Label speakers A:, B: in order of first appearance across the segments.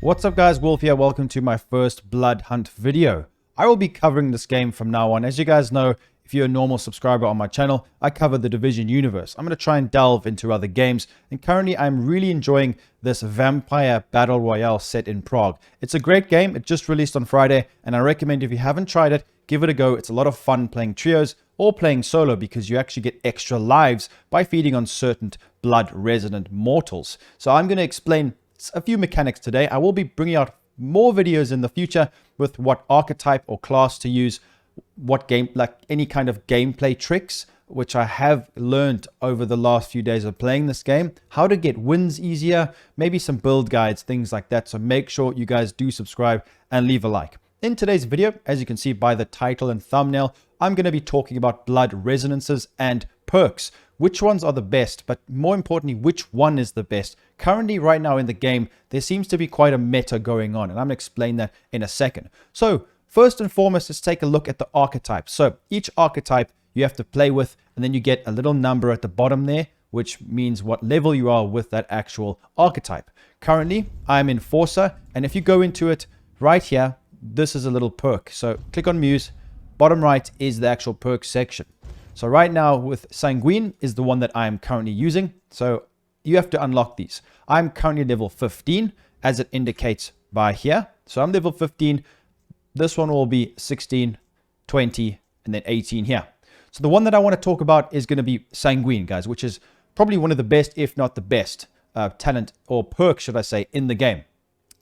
A: What's up guys, Wolf here. Welcome to my first Bloodhunt video. I will be covering this game from now on. As you guys know, if you're a normal subscriber on my channel, I cover the Division universe. I'm going to try and delve into other games, and currently I'm really enjoying this vampire battle royale set in Prague. It's a great game. It just released on Friday, and I recommend if you haven't tried it, give it a go. It's a lot of fun playing trios or playing solo because you actually get extra lives by feeding on certain blood resonant mortals. So I'm going to explain a few mechanics today. I will be bringing out more videos in the future with what archetype or class to use, what game, like any kind of gameplay tricks, which I have learned over the last few days of playing this game, how to get wins easier, maybe some build guides, things like that. So make sure you guys do subscribe and leave a like. In today's video, as you can see by the title and thumbnail, I'm going to be talking about blood resonances and perks. Which ones are the best, but more importantly, which one is the best? Currently, right now in the game, there seems to be quite a meta going on, and I'm going to explain that in a second. So, first and foremost, let's take a look at the archetypes. So, each archetype you have to play with, and then you get a little number at the bottom there, which means what level you are with that actual archetype. Currently, I'm Enforcer, and if you go into it right here, this is a little perk. So, click on Muse. Bottom right is the actual perk section. So right now with Sanguine is the one that I am currently using. So you have to unlock these. I'm currently level 15 as it indicates by here. So I'm level 15. This one will be 16, 20, and then 18 here. So the one that I want to talk about is going to be Sanguine, guys, which is probably one of the best, if not the best talent or perk, should I say, in the game.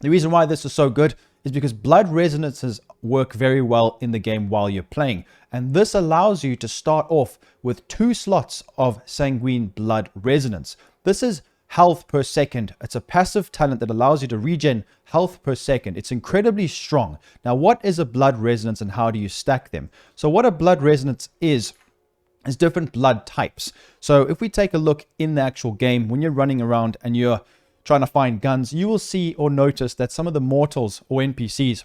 A: The reason why this is so good is because blood resonances work very well in the game while you're playing. And this allows you to start off with 2 slots of sanguine blood resonance. This is health per second. It's a passive talent that allows you to regen health per second. It's incredibly strong. Now, what is a blood resonance and how do you stack them? So what a blood resonance is different blood types. So if we take a look in the actual game, when you're running around and you're trying to find guns, you will see or notice that some of the mortals or NPCs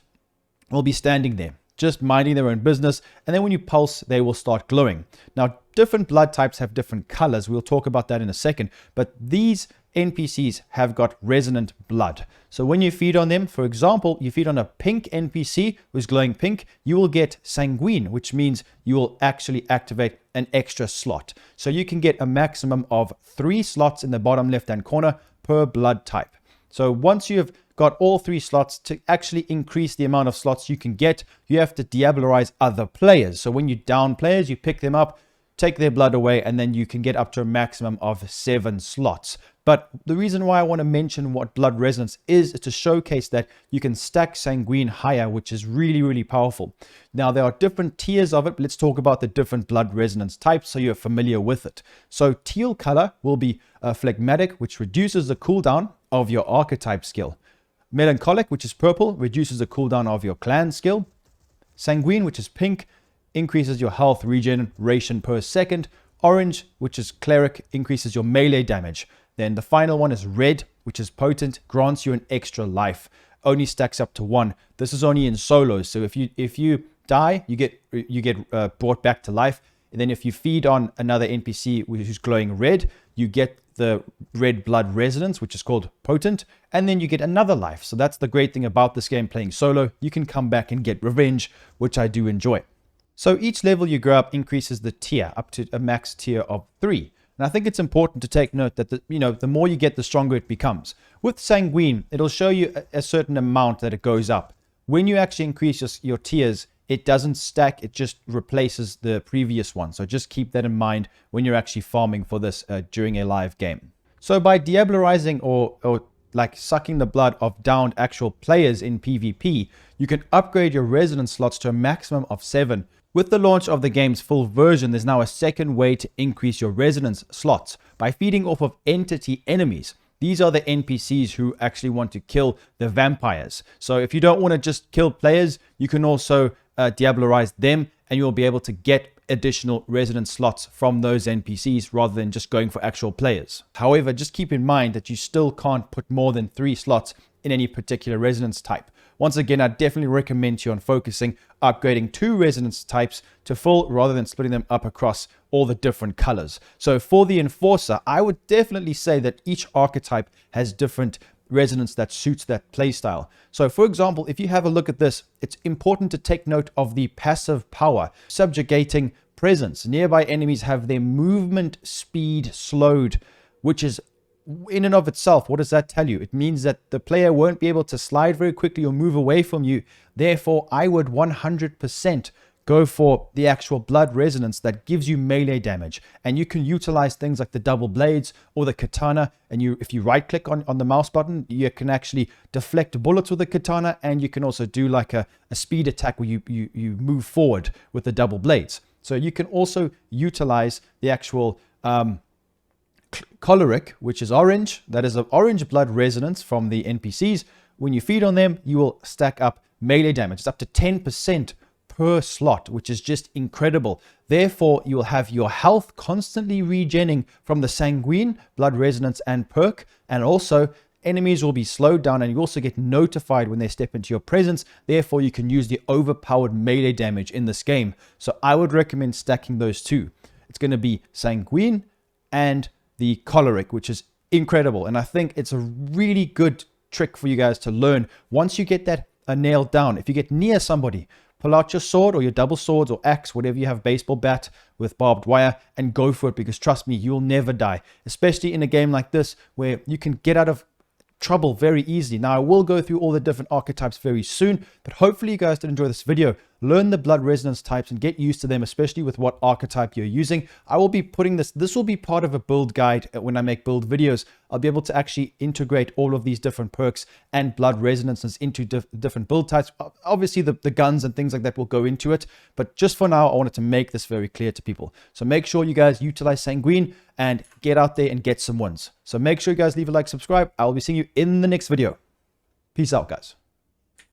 A: will be standing there, just minding their own business, and then when you pulse, they will start glowing. Now, different blood types have different colors. We'll talk about that in a second, but these NPCs have got resonant blood. So when you feed on them, for example, you feed on a pink NPC who's glowing pink, you will get sanguine, which means you will actually activate an extra slot. So you can get a maximum of 3 slots in the bottom left-hand corner per blood type. So once you've got all 3 slots, to actually increase the amount of slots you can get, you have to diablerize other players. So when you down players, you pick them up, take their blood away, and then you can get up to a maximum of 7 slots. But the reason why I want to mention what blood resonance is to showcase that you can stack sanguine higher, which is really, really powerful. Now, there are different tiers of it. Let's talk about the different blood resonance types so you're familiar with it. So teal color will be phlegmatic, which reduces the cooldown of your archetype skill. Melancholic, which is purple, reduces the cooldown of your clan skill. Sanguine, which is pink, increases your health regeneration per second. Orange, which is cleric, increases your melee damage. Then the final one is red, which is potent, grants you an extra life. Only stacks up to 1. This is only in solos. So if you die, you get brought back to life. And then if you feed on another NPC who's glowing red, you get the red blood resonance, which is called potent, and then you get another life. So that's the great thing about this game playing solo. You can come back and get revenge, which I do enjoy. So each level you go up increases the tier up to a max tier of 3. And I think it's important to take note that the more you get, the stronger it becomes. With Sanguine, it'll show you a certain amount that it goes up. When you actually increase your tiers, it doesn't stack, it just replaces the previous one. So just keep that in mind when you're actually farming for this during a live game. So by diablerizing or like sucking the blood of downed actual players in PvP, you can upgrade your resonance slots to a maximum of 7. With the launch of the game's full version, there's now a second way to increase your resonance slots by feeding off of entity enemies. These are the NPCs who actually want to kill the vampires. So if you don't want to just kill players, you can also diablerize them, and you'll be able to get additional resonance slots from those NPCs rather than just going for actual players. However, just keep in mind that you still can't put more than 3 slots in any particular resonance type. Once again, I definitely recommend you on focusing, upgrading 2 resonance types to full rather than splitting them up across all the different colors. So for the Enforcer, I would definitely say that each archetype has different resonance that suits that playstyle. So for example, if you have a look at this, it's important to take note of the passive power, subjugating presence. Nearby enemies have their movement speed slowed, which is in and of itself, what does that tell you? It means that the player won't be able to slide very quickly or move away from you. Therefore, I would 100% go for the actual blood resonance that gives you melee damage. And you can utilize things like the double blades or the katana. And if you right click on the mouse button, you can actually deflect bullets with the katana. And you can also do like a speed attack where you move forward with the double blades. So you can also utilize the actual choleric, which is orange. That is an orange blood resonance from the NPCs. When you feed on them, you will stack up melee damage. It's up to 10% per slot, which is just incredible. Therefore, you will have your health constantly regenerating from the sanguine, blood resonance, and perk. And also, enemies will be slowed down, and you also get notified when they step into your presence. Therefore, you can use the overpowered melee damage in this game. So I would recommend stacking those two. It's going to be sanguine and the choleric, which is incredible. And I think it's a really good trick for you guys to learn. Once you get that nailed down, if you get near somebody, pull out your sword or your double swords or axe, whatever you have, baseball bat with barbed wire, and go for it, because trust me, you'll never die, especially in a game like this where you can get out of trouble very easily. Now, I will go through all the different archetypes very soon, but hopefully you guys did enjoy this video. Learn the blood resonance types and get used to them, especially with what archetype you're using. I will be putting this will be part of a build guide when I make build videos. I'll be able to actually integrate all of these different perks and blood resonances into different build types. Obviously, the guns and things like that will go into it, but just for now, I wanted to make this very clear to people. So make sure you guys utilize sanguine and get out there and get some wins. So make sure you guys leave a like, subscribe. I will be seeing you in the next video. Peace out, guys.